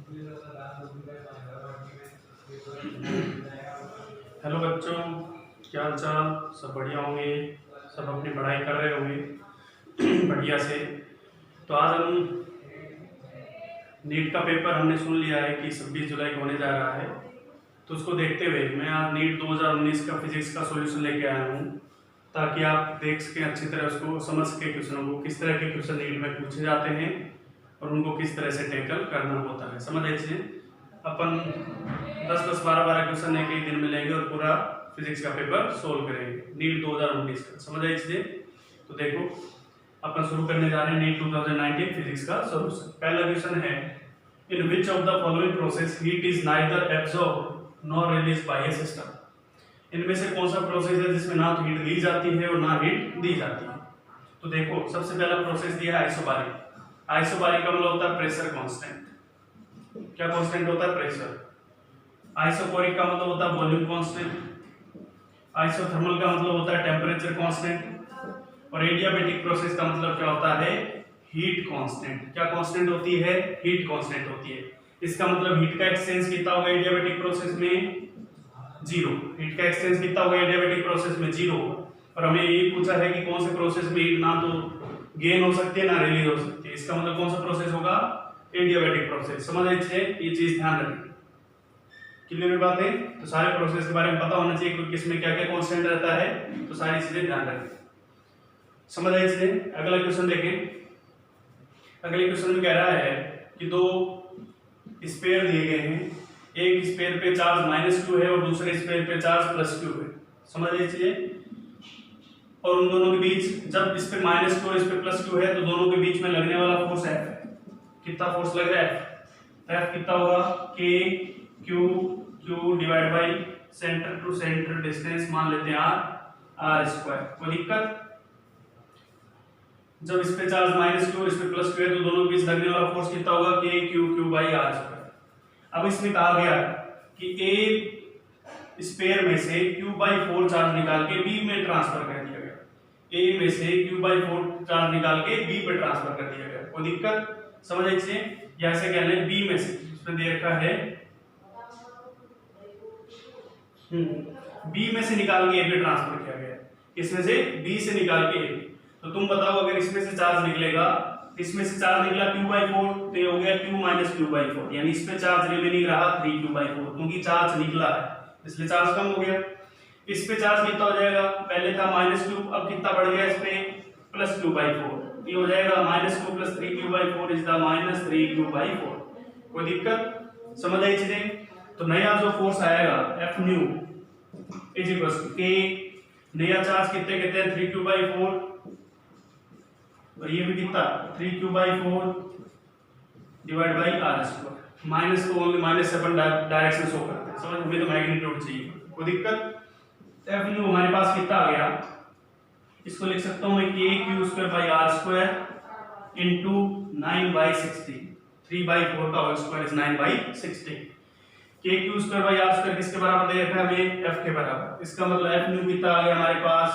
Hello बच्चों, क्या हाल चाल? सब बढ़िया होंगे, सब अपनी पढ़ाई कर रहे होंगे बढ़िया से। तो आज हम नीट का पेपर हमने सुन लिया है कि 26 जुलाई को होने जा रहा है। तो उसको देखते हुए मैं आज नीट 2019 का फिजिक्स का सॉल्यूशन लेके आया हूँ, ताकि आप देख सकें अच्छी तरह, उसको समझ सकें क्वेश्चनों को, किस तरह के क्वेश्चन नीट में पूछे जाते हैं और उनको किस तरह से टैकल करना होता है। समझ लीजिए, अपन 10-10, 12-12 क्वेश्चन एक एक दिन में लेंगे और पूरा फिजिक्स का पेपर सोल्व करेंगे नीट 2019 का। समझ लीजिए। तो देखो, अपन शुरू करने जा रहे हैं नीट 2019 फिजिक्स का सॉल्यूशन। पहला क्वेश्चन है, in which of the following process heat is neither absorb nor release by a system. इनमें से कौन सा प्रोसेस है जिसमें ना तो हीट ली जाती है और ना हीट दी जाती है? तो देखो, सबसे पहला प्रोसेस दिया है आइसोबारिक। आइसोबारिक का मतलब होता है प्रेशर कांस्टेंट। क्या कांस्टेंट होता है? प्रेशर। आइसोकोरिक का मतलब होता है वॉल्यूम कांस्टेंट। आइसोथर्मल का मतलब होता है टेम्परेचर कांस्टेंट। और एडियाबैटिक प्रोसेस का मतलब क्या होता है? Heat constant. क्या कांस्टेंट होती है? हीट कांस्टेंट होती है। इसका मतलब हीट का एक्सचेंज कितना होगा एडियाबैटिक प्रोसेस में? जीरो। हीट का एक्सचेंज कितना होगा एडियाबैटिक प्रोसेस में? जीरो। और हमें ये पूछा है कि कौन से प्रोसेस में हीट ना तो गेन हो सकती है ना रिलीज हो सकती है। इसका मतलब कौन सा प्रोसेस होगा? Adiabatic process. समझ लीजिए, ये चीज ध्यान रखें। क्लियर बात है? तो सारे प्रोसेस के बारे में पता होना चाहिए कि किसमें क्या क्या कांस्टेंट रहता है, तो सारी चीजें ध्यान रखें। समझ लीजिए। अगला क्वेश्चन देखें। अगले क्वेश्चन में कह रहा है कि दो स्पेयर दिए गए हैं, एक स्पेयर पे चार्ज -q है और दूसरे स्पेयर पे चार्ज +q है। समझ लीजिए। और उन दोनों के बीच, जब इस पे -q और इस पे +q है, तो दोनों के बीच में लगने वाला फोर्स F है। कितना फोर्स लग रहा है? F कितना होगा? K Q divide by centre to centre distance, मान लेते हैं R²। कोई दिक्कत? जब इस पे चार्ज -q और इस पे +q है, तो दोनों के बीच लगने वाला फोर्स कितना होगा? K Q by R²। अब इसमें कहा गया कि A स्पेयर में से Q/4 चार्ज निकाल के B में ट्रांसफर कर दिया गया। A में से Q/4 चार्ज निकाल के B पे ट्रांसफर कर दिया गया। कोई दिक्कत? समझ लीजिए। या ऐसे कह लें, B में से, इसमें दे रखा है B में से निकाल के A पे ट्रांसफर किया गया। इसमें से B से निकाल के A। तो तुम बताओ, अगर इसमें से चार्ज निकलेगा, इसमें से चार्ज निकला Q/4, तो ये हो गया Q - Q/4, यानी इस पे चार्ज रिमेनिंग रहा 3Q/4, क्योंकि चार्ज निकला है इसलिए चार्ज कम हो गया। इस पे चार्ज कितना हो जाएगा? पहले था -q, अब कितना बढ़ गया इस पे? +Q/4। ये हो जाएगा -q + 3Q/4 is the -3Q/4। कोई दिक्कत? समझ आई चीजें? तो नया जो फोर्स आएगा Fν = K, नया चार्ज कितने कहते हैं? 3Q/4, और ये भी कितना? 3Q/4 divide by R²। Minus को ओनली माइनस से अपन डायरेक्शन शो करते हैं। समझ? हमें तो मैग्नीट्यूड चाहिए। कोई दिक्कत? Fν हमारे पास कितना आ गया? इसको लिख सकता हूं मैं KQ² R² इंटू 9/60। 3/4 का whole square is 9/60। KQ² R² किसके बराबर दे रखा है हमें? F के बराबर। इसका मतलब Fν कितना आ गया हमारे पास?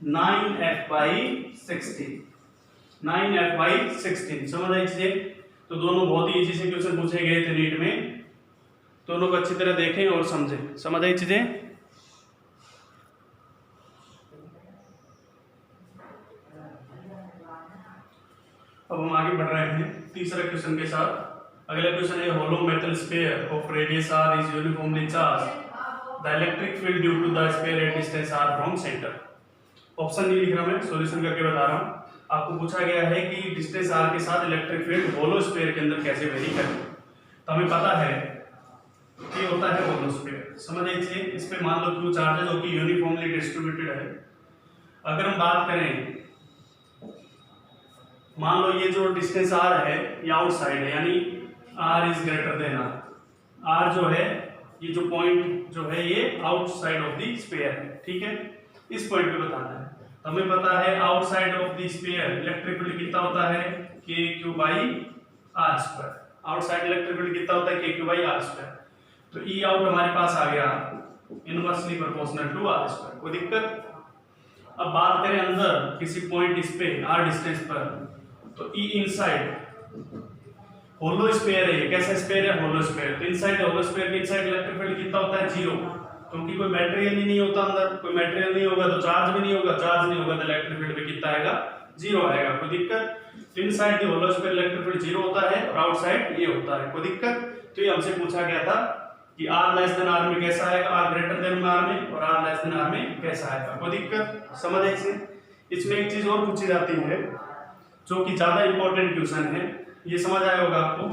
9F/16। 9F/16। समझ लीजिए। तो दोनों बहुत ही इजी से क्वेश्चन पूछे गए थे नीट में, दोनों को अच्छी तरह देखें और समझें। समझ आई चीजें? अब हम आगे बढ़ रहे हैं तीसरे क्वेश्चन के साथ। अगला क्वेश्चन है, hollow metal sphere of radius r is uniformly charge, the electric field due to the sphere at distance r from centre. Option नहीं लिख रहा मैं, सॉल्यूशन करके बता रहा हूं। आपको पूछा गया है कि डिस्टेंस r के साथ इलेक्ट्रिक फील्ड होलो स्फीयर के अंदर कैसे वेरी करे। तो हमें पता है कि होता है होलो स्फीयर। समझ लीजिए। इस पे मान लो q चार्ज है जो कि यूनिफॉर्मली डिस्ट्रीब्यूटेड है। अगर हम बात करें, मान लो ये जो डिस्टेंस r है ये आउटसाइड है, यानी r is greater than r। r जो है, ये जो पॉइंट जो है ये आउटसाइड ऑफ द स्फीयर है। ठीक है, इस पॉइंट पे बताना है। तो हमें पता है outside of the sphere electric field कितना होता है? KQ/R²। आउटसाइड इलेक्ट्रिक फील्ड कितना होता है? KQ/R²। तो E आउट हमारे पास आ गया इनवर्सली प्रोपोर्शनल टू R²। कोई दिक्कत? अब बात करें अंदर किसी पॉइंट इस पे r डिस्टेंस पर, तो E इनसाइड होलो स्फीयर है, कैसा स्फीयर है, होलो स्फीयर। तो इनसाइड होलो स्फीयर के इनसाइड इलेक्ट्रिक फील्ड कितना होता है, 0, क्योंकि कोई मटेरियल ही नहीं होता अंदर, कोई मटेरियल नहीं होगा तो चार्ज भी नहीं होगा, चार्ज नहीं होगा तो इलेक्ट्रिक फील्ड भी कितना आएगा, 0 आएगा। कोई दिक्कत। Inside the hollow sphere electric field 0 होता है और आउटसाइड ये होता है, कोई दिक्कत। तो ये हमसे पूछा गया था कि r लेस देन r में कैसा आएगा, r ग्रेटर देन r में, और r लेस देन r में कैसा आएगा, कोई दिक्कत, समझ आई इसे। इसमें एक चीज और पूछी जाती है जो कि ज्यादा इंपॉर्टेंट क्वेश्चन है, ये समझ आया होगा आपको,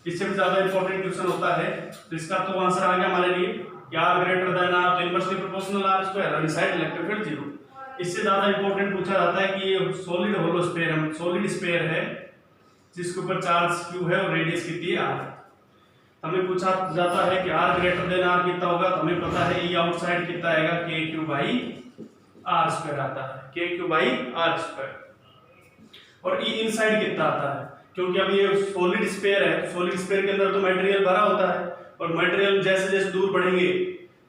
इससे भी ज्यादा इंपॉर्टेंट क्वेश्चन होता है। तो इसका तो आंसर आ गया हमारे लिए कि r ग्रेटर देन r, तो इनवर्सली प्रोपोर्शनल r स्क्वायर, और इनसाइड इलेक्ट्रिक फील्ड 0। इससे ज्यादा इंपॉर्टेंट पूछा जाता है कि ये सॉलिड होलो स्फीयर है, सॉलिड स्फीयर है जिसके ऊपर चार्ज q है और रेडियस कितनी है r। हमें पूछा जाता है कि r ग्रेटर देन r कितना होगा, तो हमें पता है e आउटसाइड कितना आएगा, kq बाई r स्क्वायर आता है, kq बाई r स्क्वायर। और e इनसाइड कितना आता है, क्योंकि अब ये सॉलिड स्फीयर है, सॉलिड स्फीयर के अंदर तो मटेरियल भरा होता है, और मटेरियल जैसे जैसे दूर बढ़ेंगे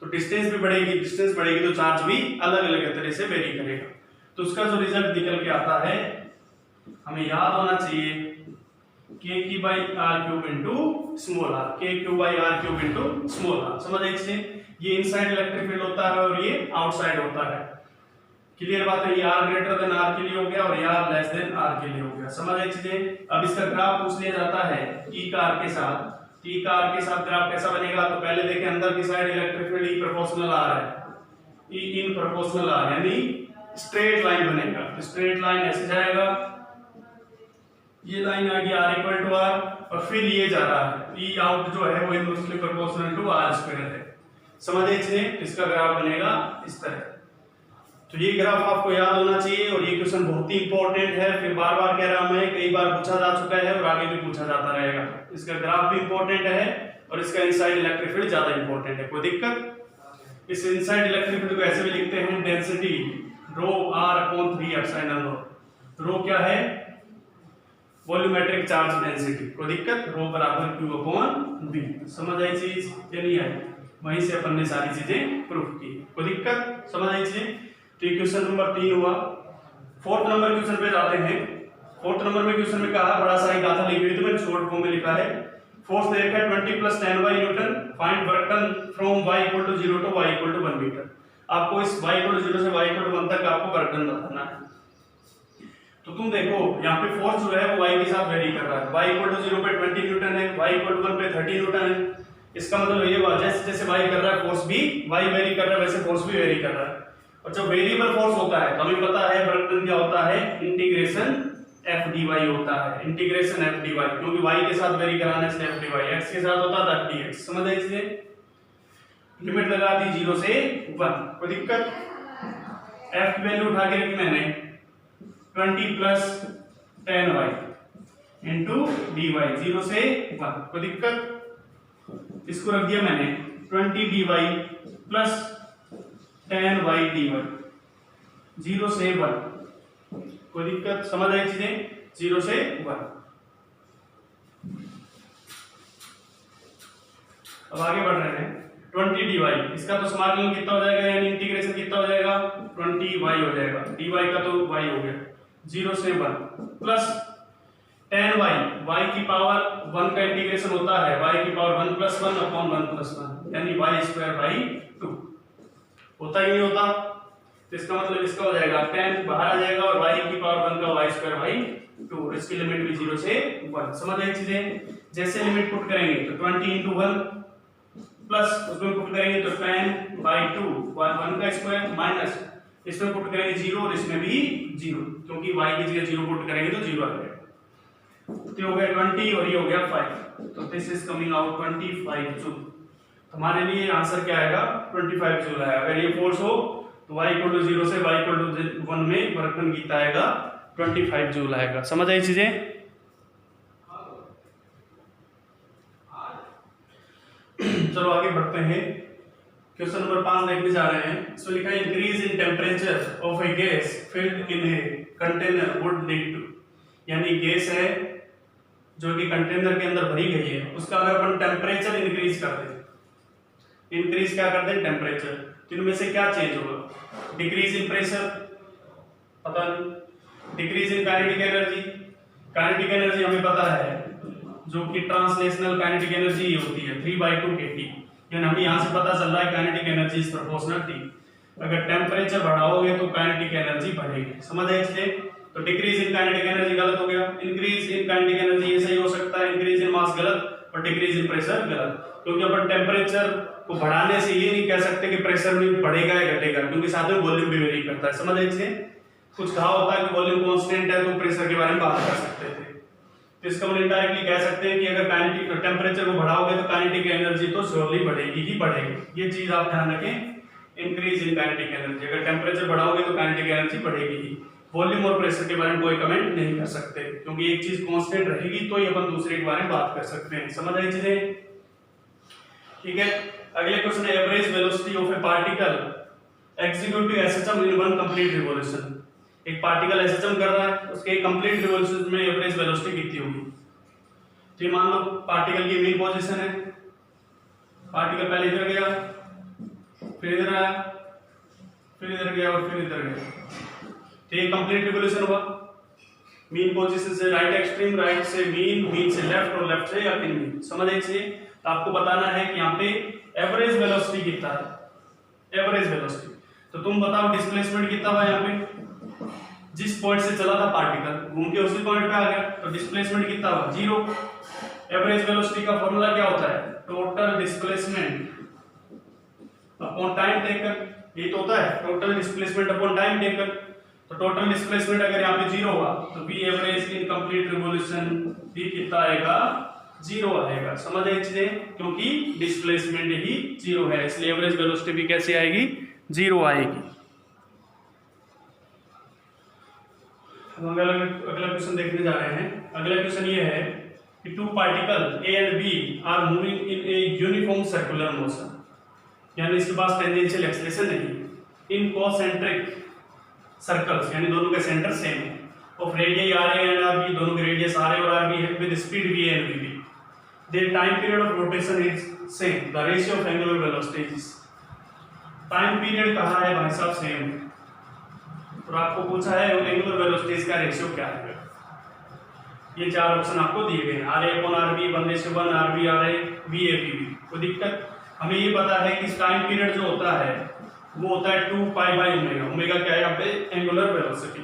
तो डिस्टेंस भी बढ़ेगी, डिस्टेंस बढ़ेगी तो चार्ज भी अलग अलग तरह से वेरी करेगा। तो उसका जो रिजल्ट निकल के आता है हमें याद होना चाहिए, kq by r cube into small r, kq by r cube into small r। समझ आई इससे, ये इनसाइड इलेक्ट्रिक फील्ड होता है और ये आउटसाइड होता है। क्लियर बात है, ये r ग्रेटर देन r के लिए हो गया और ये r लेस देन r के लिए हो गया, समझ आई चीजें। अब इसका ग्राफ पूछ लिया जाता है e का r के साथ, e का r के साथ ग्राफ कैसा बनेगा, तो पहले देखें अंदर की side electric field e proportional r है, e इन प्रोपोर्शनल r, यानी स्ट्रेट लाइन बनेगा। तो स्ट्रेट लाइन ऐसे जाएगा, ये लाइन आ गई r इक्वल टू r, और फिर ये जा रहा है e आउट जो है वो inversely proportional to r square है, समझ आई चीजें। इसका ग्राफ बनेगा इस तरह। तो ये ग्राफ आपको याद होना चाहिए, और ये क्वेश्चन बहुत ही इंपॉर्टेंट है, फिर बार बार कह रहा हूं मैं, कई बार पूछा जा चुका है और आगे भी पूछा जाता रहेगा। इसका ग्राफ भी इंपॉर्टेंट है और इसका इनसाइड इलेक्ट्रिक फील्ड ज्यादा इंपॉर्टेंट है, कोई दिक्कत। इस इनसाइड इलेक्ट्रिक फील्ड को ऐसे भी लिखते हैं density rho r upon 3 epsilon naught. Rho क्या है, वॉल्यूमेट्रिक चार्ज डेंसिटी, कोई दिक्कत, रो बराबर q अपॉन v। समझ आई चीज या नहीं आई, वहीं से अपन ने सारी चीजें प्रूफ की, कोई दिक्कत, समझ आई चीजें। तो ये क्वेश्चन नंबर 3 हुआ। फोर्थ नंबर क्वेश्चन पे जाते हैं। फोर्थ नंबर में क्वेश्चन में कहा, बड़ा सा एक गाथा लिखी हुई थी मैंने, शॉर्ट फॉर्म में लिखा है, फोर्स दे रखा है 20 + 10 y newton, find work done from y = 0 to y = 1 metre. आपको इस y = 0 से y = 1 तक आपको वर्क डन बताना है। तो तुम देखो यहाँ पे फोर्स जो है वो y के साथ वेरी कर रहा है, y = 0 पे 20 न्यूटन है, y = 1 पे 30 न्यूटन है। इसका मतलब ये हुआ जैसे जैसे y कर रहा है फोर्स भी y वेरी कर रहा है, वैसे फोर्स भी वेरी कर रहा है। और जब वेरिएबल फोर्स होता है तो हमें पता है वर्क डन क्या होता है, इंटीग्रेशन f dy होता है, इंटीग्रेशन f dy, क्योंकि y के साथ वेरी कराने से f dy, x के साथ होता था dx। समझ आई इसे, लिमिट लगा दी 0 से 1, कोई दिक्कत। f की वैल्यू उठा के रखी मैंने 20 + 10y इनटू dy 0 से 1, कोई दिक्कत। इसको रख दिया मैंने 20 dy + 10y dy 0 से 1, कोई दिक्कत, समझ आई चीजें, 0 से 1। अब आगे बढ़ रहे हैं, 20 dy, इसका तो समाकलन कितना हो जाएगा, यानी इंटीग्रेशन कितना हो जाएगा, 20y हो जाएगा, dy का तो y हो गया, 0 से 1 प्लस 10y, y की पावर 1 का इंटीग्रेशन होता है y की पावर 1 + 1 अपॉन 1 + 1, यानी y² 2 होता ही नहीं होता। तो इसका मतलब इसका हो जाएगा 10 बाहर आ जाएगा और y की पावर 1 का y² 2, और इसकी लिमिट भी 0 से 1। समझ आई चीजें। जैसे लिमिट पुट करेंगे तो 20 × 1 प्लस उसमें पुट करेंगे तो 10/2 1 का स्क्वायर माइनस इसमें पुट करेंगे 0 और इसमें भी 0, क्योंकि y की जगह 0 पुट करेंगे तो 0 आ जाएगा। तो हो गया 20 और ये हो गया 5, तो this is coming out 25 joule. हमारे लिए आंसर क्या आएगा, 25 जूल आएगा। अगर ये फोर्स हो तो y = 0 से y = 1 में वर्क डन कितना आएगा, 25 जूल आएगा। समझ आई चीजें। चलो आगे बढ़ते हैं, क्वेश्चन नंबर 5 देखने जा रहे हैं। इसमें लिखा है increase in temperature of a gas filled in a container would lead to, यानी गैस है जो कि कंटेनर के अंदर भरी गई है, उसका अगर अपन टेम्परेचर इंक्रीज कर दें, इंक्रीज क्या कर दें, टेम्परेचर, तो इनमें से क्या चेंज होगा, डिक्रीज इन प्रेशर पता नहीं, decrease in kinetic energy, kinetic energy हमें पता है जो कि ट्रांसलेशनल काइनेटिक एनर्जी होती है 3/2 kT। यानी हमें यहाँ से पता चल रहा है kinetic energy is proportional T। अगर टेम्परेचर बढ़ाओगे तो काइनेटिक एनर्जी बढ़ेगी, समझ आए इसलिए। तो डिक्रीज इन काइनेटिक एनर्जी गलत हो गया, इंक्रीज इन काइनेटिक एनर्जी ये सही हो सकता है, इंक्रीज इन मास गलत और डिक्रीज इन प्रेशर गलत। क्योंकि अपन टेम्परेचर को बढ़ाने से ये नहीं कह सकते कि प्रेशर भी बढ़ेगा या घटेगा, क्योंकि साथ में वॉल्यूम भी वेरी करता है, समझ आए इसलिए। कुछ कहा होता है कि वॉल्यूम कांस्टेंट है तो प्रेशर के बारे में बात कर सकते थे। तो इसका हम इनडायरेक्टली कह सकते हैं कि अगर काइनेटिक टेम्परेचर को बढ़ाओगे तो काइनेटिक एनर्जी तो श्योरली बढ़ेगी ही बढ़ेगी। ये चीज आप ध्यान रखें, इंक्रीज इन काइनेटिक एनर्जी, अगर टेम्परेचर बढ़ाओगे तो काइनेटिक एनर्जी बढ़ेगी ही। वॉल्यूम और प्रेशर के बारे में कोई कमेंट नहीं कर सकते, क्योंकि एक चीज कांस्टेंट रहेगी तो ही अपन दूसरे के बारे में बात कर सकते हैं, समझ आई चीजें। ठीक है, अगले क्वेश्चन है average velocity of A particle executing SHM in one complete revolution. एक पार्टिकल एसएचएम कर रहा है, उसके कंप्लीट रिवॉल्यूशन में एवरेज वेलोसिटी कितनी होगी। तो ये मान लो पार्टिकल की मेन पोजीशन है, पार्टिकल पहले इधर गया, फिर इधर आया, फिर इधर गया और फिर इधर गया। तो ये कंप्लीट रिवॉल्यूशन हुआ। मीन पोजीशन से राइट एक्सट्रीम, राइट से मीन, मीन से लेफ्ट और लेफ्ट से अपिन मीन, समझ आए इसलिए। तो आपको बताना है कि यहाँ पे एवरेज वेलोसिटी कितना है, एवरेज वेलोसिटी। तो तुम बताओ डिस्प्लेसमेंट कितना हुआ यहाँ पे, जिस पॉइंट से चला था पार्टिकल घूम के उसी पॉइंट पे आ गया, तो डिस्प्लेसमेंट कितना हुआ, 0। एवरेज वेलोसिटी का फॉर्मूला क्या होता है, total displacement upon time taken, ये तो होता है total displacement upon time taken. तो टोटल डिस्प्लेसमेंट अगर यहाँ पे 0 हुआ तो v average in complete revolution भी कितना आएगा, 0 आएगा, समझ आए चीजें। क्योंकि डिस्प्लेसमेंट ही 0 है, इसलिए एवरेज वेलोसिटी भी कैसे आएगी, 0 आएगी। अगला क्वेश्चन देखने जा रहे हैं। अगला क्वेश्चन ये है कि two particle A and B are moving in a uniform circular motion, यानी इसके पास टेंजेंशियल एक्सेलरेशन नहीं, इन कॉन्सेंट्रिक सर्कल्स, यानी दोनों के सेंटर सेम है, of radius R A and R B, दोनों के रेडियस आर ए और आर बी है, with speed V and V B, their time period of rotation is same, the ratio of angular velocities. Time period कहा है भाई साहब same है, और आपको पूछा है एंगुलर वेलोसिटीज का रेशियो क्या है। ये 4 ऑप्शन आपको दिए गए हैं, R A upon R B, 1:1, R B R A, V A B B. कोई दिक्कत, हमें ये पता है कि टाइम पीरियड जो होता है वो होता है 2π/ओमेगा। ओमेगा क्या है यहाँ पे, एंगुलर वेलोसिटी।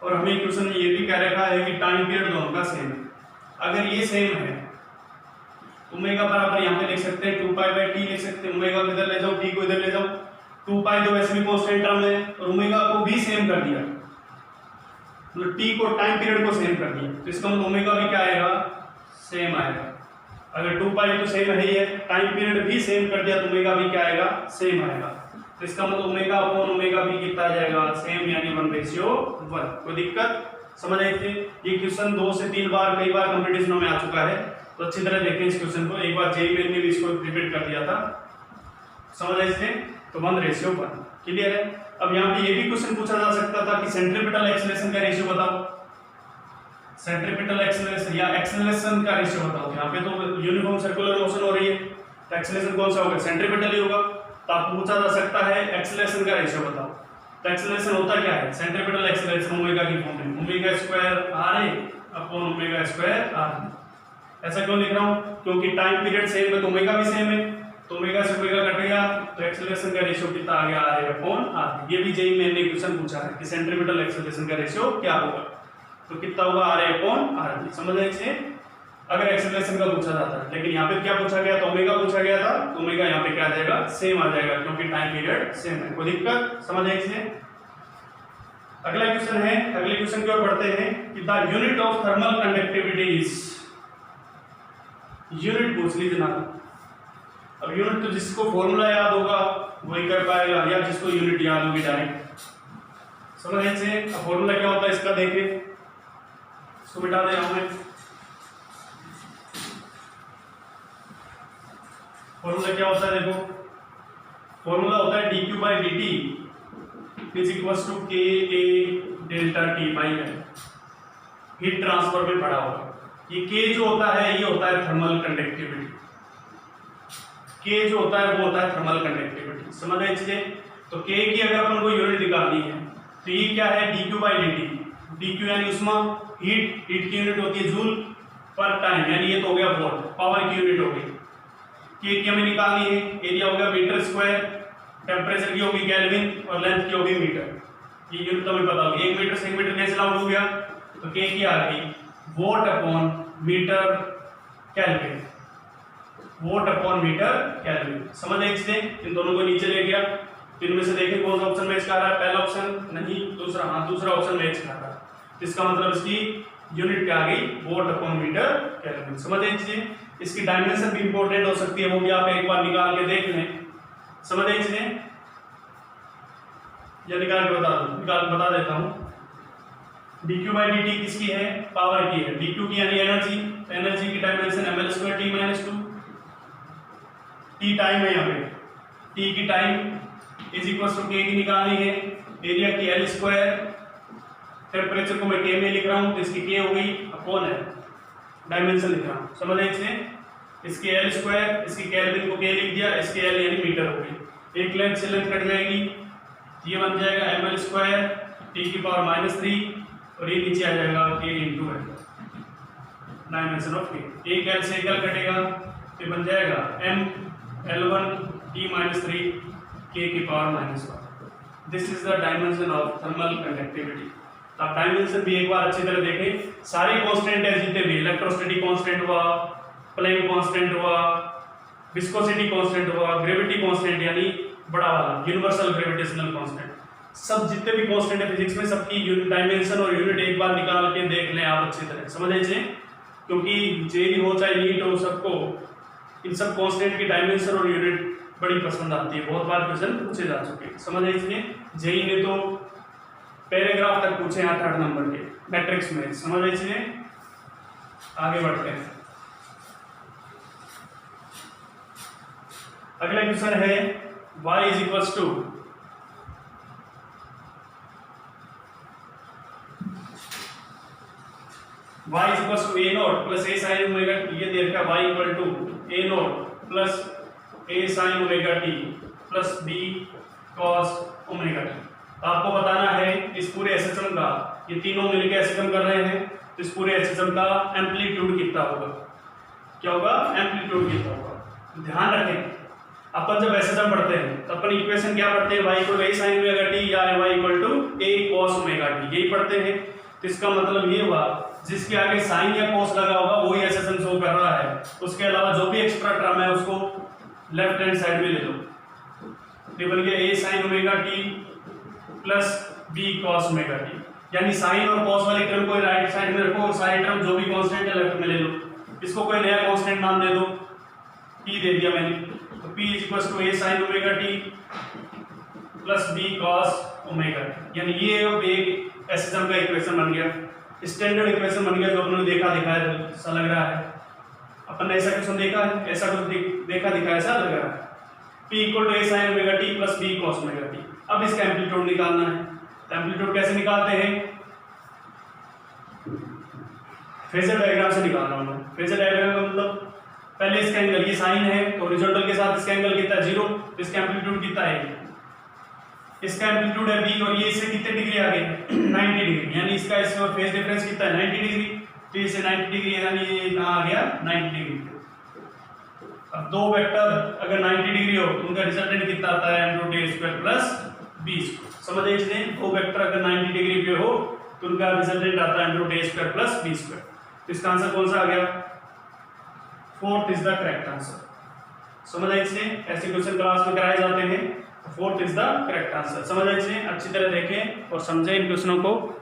और हमें क्वेश्चन में ये भी कह रखा है कि टाइम पीरियड दोनों का सेम है। अगर ये सेम है ओमेगा बराबर यहाँ पे लिख सकते हैं 2π/t लिख सकते हैं, ओमेगा को इधर ले जाओ, t को इधर ले जाओ, 2π तो वैसे भी कांस्टेंट टर्म है, और ओमेगा को भी सेम कर दिया, मतलब t को टाइम पीरियड को सेम कर दिया, तो इसका मतलब ओमेगा भी क्या आएगा, सेम आएगा। अगर 2π तो सेम है ही है, टाइम पीरियड भी सेम कर दिया तो ओमेगा भी क्या आएगा, सेम आएगा। तो इसका मतलब ओमेगा अपॉन ओमेगा भी कितना आ जाएगा, सेम, यानी 1:1। कोई दिक्कत, समझ आई थी। ये क्वेश्चन 2 से 3 बार कई बार कंपटीशनों में आ चुका है, तो अच्छी तरह देखें इस क्वेश्चन को। एक बार जेईई में भी इसको रिपीट कर दिया था, समझ आई थी। तो 1:1 क्लियर है। अब यहाँ पे ये भी क्वेश्चन पूछा जा सकता था कि सेंट्रीपिटल एक्सेलरेशन का रेशियो बताओ, सेंट्रीपिटल एक्सेलरेशन या एक्सेलरेशन का रेशियो बताओ। यहाँ पे तो यूनिफॉर्म सर्कुलर मोशन हो रही है, तो एक्सेलरेशन कौन सा होगा, सेंट्रीपिटल ही होगा। तो आपको पूछा जा सकता है एक्सेलरेशन का रेशियो बताओ। तो एक्सेलरेशन होता क्या है, सेंट्रीपिटल एक्सेलरेशन ओमेगा की फॉर्म में, omega square R A upon omega square R B. ऐसा क्यों लिख रहा हूँ, क्योंकि टाइम पीरियड सेम है तो ओमेगा भी सेम है, तो ओमेगा से ओमेगा कट गया, तो एक्सेलरेशन का रेशियो कितना आ गया, R A upon R B. ये भी जेईई में ने क्वेश्चन पूछा है कि सेंट्रीपिटल एक्सेलरेशन का रेशियो क्या होगा, तो कितना होगा, R A upon R B, समझ रहे हैं। अगर एक्सेलरेशन का पूछा जाता है, लेकिन यहाँ पे क्या पूछा गया, तो ओमेगा पूछा गया था, तो ओमेगा यहाँ पे क्या आ जाएगा, सेम आ जाएगा, क्योंकि टाइम पीरियड सेम है। कोई दिक्कत, समझ आए इसे। अगला क्वेश्चन है, अगले क्वेश्चन की ओर बढ़ते हैं कि the unit of thermal conductivity is, unit पूछ लीजिए ना। अब यूनिट तो जिसको फॉर्मूला याद होगा वही कर पाएगा, या जिसको यूनिट याद होगी डायरेक्ट, समझ आए इसे। अब फॉर्मूला क्या होता है इसका देखें, इसको मिटा दे रहा हूं मैं। फॉर्मूला क्या होता है, देखो फॉर्मूला होता है dq/dt is equals to k a delta t by है, हीट ट्रांसफर में पड़ा होगा। ये k जो होता है ये होता है थर्मल कंडक्टिविटी, k जो होता है वो होता है थर्मल कंडक्टिविटी, समझ आए चीजें। तो k की अगर अपन को यूनिट निकालनी है तो ये क्या है, dq/dt, dq यानी उष्मा, हीट की यूनिट होती है जूल, पर टाइम, यानी ये तो हो गया वोल्ट, पावर की यूनिट हो गई। के की हमें निकालनी है, एरिया हो गया मीटर स्क्वायर, टेम्परेचर की होगी केल्विन और लेंथ की होगी मीटर। ये यूनिट तो हमें पता होगी, 1 मीटर से 1 मीटर कैंसिल आउट हो गया, तो के की आ गई watt upon metre kelvin, watt upon metre kelvin. समझ एक से इन दोनों को नीचे ले गया, तो इनमें से देखें कौन सा ऑप्शन मैच कर रहा है, पहला ऑप्शन नहीं, दूसरा, हाँ दूसरा ऑप्शन मैच कर रहा है। इसका मतलब इसकी यूनिट क्या आ गई, वोट अपॉन मीटर केल्विन। समझ लीजिए, इसकी डायमेंशन भी इंपॉर्टेंट हो सकती है, वो भी आप एक बार निकाल के देख लें। समझ लीजिए, या निकाल के बता देता हूं। dq बाई dt किसकी है, पावर की है, dq की यानी एनर्जी, एनर्जी की dimension ml² t - 2, t time है यहाँ पे, t की time is equal to k की निकालनी है, एरिया की l², टेम्परेचर को मैं k में लिख रहा हूँ तो इसकी k हो गई अपॉन है, डायमेंशन लिख रहा हूँ। समझ लीजिए, इसकी l², इसकी केल्विन को k लिख दिया, इसकी l यानी मीटर हो गई, एक लेंथ से लेंथ कट जाएगी, ये बन जाएगा ml² t की पावर -3 और ये नीचे आ जाएगा k into l, dimension of k, एक l से एक l कटेगा तो बन जाएगा ml1 t - 3 k की power -1। This is the dimension of thermal conductivity. आप डायमेंशन भी एक बार अच्छी तरह देखें, सारे कांस्टेंट है जितने भी, इलेक्ट्रोस्टैटिक कांस्टेंट हुआ, प्लैंक कांस्टेंट हुआ, विस्कोसिटी कांस्टेंट हुआ, ग्रेविटी कांस्टेंट यानी बड़ा वाला यूनिवर्सल ग्रेविटेशनल कांस्टेंट, सब जितने भी कांस्टेंट है फिजिक्स में सबकी डायमेंशन और यूनिट एक बार निकाल के देख लें आप अच्छी तरह। समझ लीजिए, क्योंकि जेई हो चाहे नीट हो, सबको इन सब कांस्टेंट की डायमेंशन और यूनिट बड़ी पसंद आती है, बहुत बार क्वेश्चन पूछे जा चुके हैं। समझ लीजिए, जेई ने तो पैराग्राफ तक पूछे 8 नंबर के मैट्रिक्स में। समझ लीजिए, आगे बढ़ते हैं। अगला क्वेश्चन है y is equals to a nought plus a sin omega, ये दे रखा y equal to a nought plus a sin omega t plus b cos omega t। आपको बताना है इस पूरे एसएचएम का, ये तीनों मिलकर एसएचएम कर रहे हैं, तो इस पूरे एसएचएम का एम्पलीट्यूड कितना होगा, क्या होगा, एम्पलीट्यूड कितना होगा। ध्यान रखें, अपन जब एसएचएम पढ़ते हैं तो अपन इक्वेशन क्या पढ़ते हैं, y equal a sin omega t या y equal to a cos omega t, यही पढ़ते हैं। तो इसका मतलब ये हुआ जिसके आगे साइन या cos लगा होगा वही एसएचएम शो कर रहा है, उसके अलावा जो भी एक्स्ट्रा टर्म है उसको लेफ्ट हैंड साइड में ले लो, तो बन गया a sin omega t plus b cos omega t, यानी साइन और cos वाली टर्म को राइट साइड में रखो और सारी टर्म जो भी कांस्टेंट है लेफ्ट में ले लो। इसको कोई नया कांस्टेंट नाम दे दो, p दे दिया मैंने, तो p is equal to a sin omega t plus b cos omega t, यानी ये एक एसएचएम का इक्वेशन बन गया, स्टैंडर्ड इक्वेशन बन गया जो अपने देखा दिखाया ऐसा लग रहा है। अपन ने ऐसा क्वेश्चन देखा है, ऐसा कुछ देखा दिखाया ऐसा लग रहा है। p equal to a sin omega t plus b cos omega t। अब इसका एम्पलीट्यूड निकालना है, तो एम्पलीट्यूड कैसे निकालते हैं, फेजर डायग्राम से निकाल रहा हूं मैं। फेजर डायग्राम का मतलब पहले इसका एंगल, ये साइन है तो हॉरिजॉन्टल के साथ इसका एंगल कितना है 0, तो इसका एम्पलीट्यूड कितना है, इसका एम्पलीट्यूड है b और ये इससे कितने डिग्री आगे 90 डिग्री, यानी इसका इसका फेज डिफरेंस कितना है 90 डिग्री, तो इससे 90 डिग्री यानी ये कहां आ गया 90 डिग्री। अब दो वेक्टर अगर 90 डिग्री हो तो उनका रिजल्टेंट कितना आता है m√a² प्लस b²। समझ लीजिए, दो वेक्टर अगर 90 डिग्री पे हो तो उनका रिजल्टेंट आता है m√a² प्लस b²। तो इसका आंसर कौन सा आ गया, 4th is the correct answer. समझ लीजिए, ऐसे क्वेश्चन क्लास में कराए जाते हैं, 4th is the correct answer. समझ लीजिए, अच्छी तरह देखें और समझें इन क्वेश्चनों को।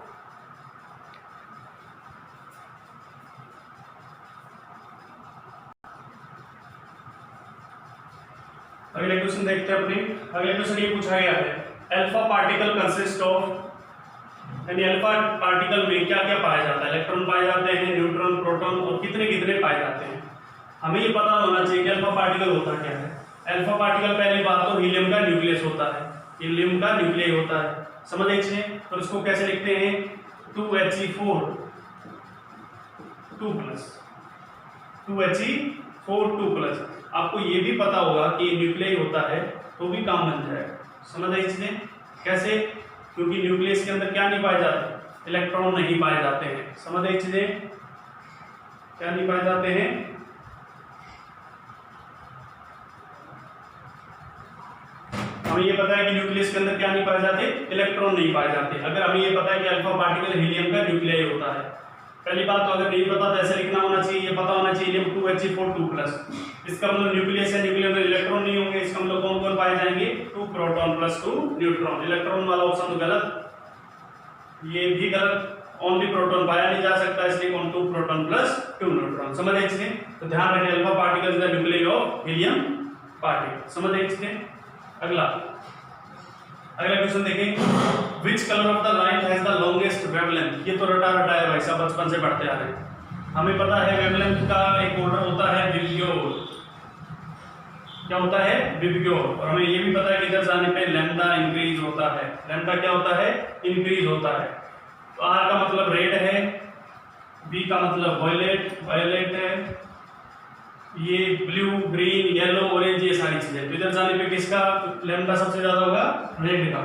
अगले क्वेश्चन देखते हैं अपने। अगले क्वेश्चन ये पूछा गया है, अल्फा पार्टिकल कंसिस्ट ऑफ, यानी अल्फा पार्टिकल में क्या क्या पाया जाता है, इलेक्ट्रॉन पाए जाते हैं, न्यूट्रॉन, प्रोटॉन और कितने कितने पाए जाते हैं। हमें ये पता होना चाहिए कि अल्फा पार्टिकल होता क्या है। अल्फा पार्टिकल पहली बात तो हीलियम का न्यूक्लियस होता है, हीलियम का न्यूक्लियस होता है। समझ लीजिए, और इसको कैसे लिखते हैं 2He4 2+। आपको ये भी पता होगा कि न्यूक्लियस होता है तो भी काम बन जाएगा। समझ लीजिए कैसे, क्योंकि न्यूक्लियस के अंदर क्या नहीं पाए जाते, इलेक्ट्रॉन नहीं पाए जाते हैं। समझ लीजिए, क्या नहीं पाए जाते हैं? हमें ये पता है कि न्यूक्लियस के अंदर क्या नहीं पाए जाते? इलेक्ट्रॉन नहीं पाए जाते। अगर हमें ये पता है कि अल्फा पार्टिकल हीलियम का न्यूक्लियाई होता है, पहली बात तो अगर नहीं पता तो ऐसे लिखना होना चाहिए, ये पता होना चाहिए हीलियम 2He4 2+, इसका मतलब न्यूक्लियस है, न्यूक्लियस में इलेक्ट्रॉन नहीं होंगे, इसका मतलब कौन कौन पाए जाएंगे? 2 प्रोटॉन प्लस 2 न्यूट्रॉन। इलेक्ट्रॉन वाला ऑप्शन तो गलत, ये भी गलत, ओनली प्रोटॉन पाया नहीं जा सकता, इसलिए कौन 2 प्रोटॉन प्लस 2 न्यूट्रॉन। समझ आए इसलिए? तो ध्यान रखें alpha particle is the nucleus of helium particle. समझ आए इसलिए? अगला क्वेश्चन देखें, which colour of the light has the longest wavelength. ये तो रटा है भाई साहब, बचपन से पढ़ते आ रहे हैं, हमें पता है वेवलेंथ का एक ऑर्डर होता है विबग्योर। क्या होता है? विबग्योर। और हमें ये भी पता है कि इधर जाने पे लैम्डा इंक्रीज होता है। लैम्डा क्या होता है? इंक्रीज होता है। तो आर का मतलब रेड है, बी का मतलब वायलेट है, ये ब्लू, ग्रीन, येलो, ऑरेंज, ये सारी चीजें। तो इधर जाने पे किसका लैम्डा सबसे ज्यादा होगा? रेड का।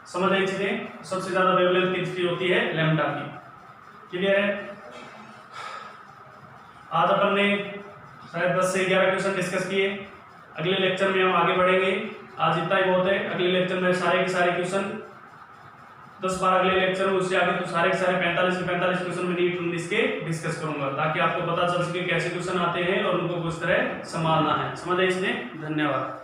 समझ आई चीजें? सबसे ज्यादा वेवलेंथ किसकी होती है? लैम्डा की। क्लियर है? आज अपन ने शायद 10 से 11 क्वेश्चन डिस्कस किए। अगले लेक्चर में हम आगे बढ़ेंगे। आज इतना ही बहुत है। अगले लेक्चर में सारे के सारे क्वेश्चन 10-12 अगले लेक्चर में, उससे आगे तो सारे के सारे 45 से 45 क्वेश्चन में नीट 19 के डिस्कस करूंगा, ताकि आपको पता चल सके कैसे क्वेश्चन आते हैं और उनको किस तरह संभालना है। समझ आए इसमें? धन्यवाद।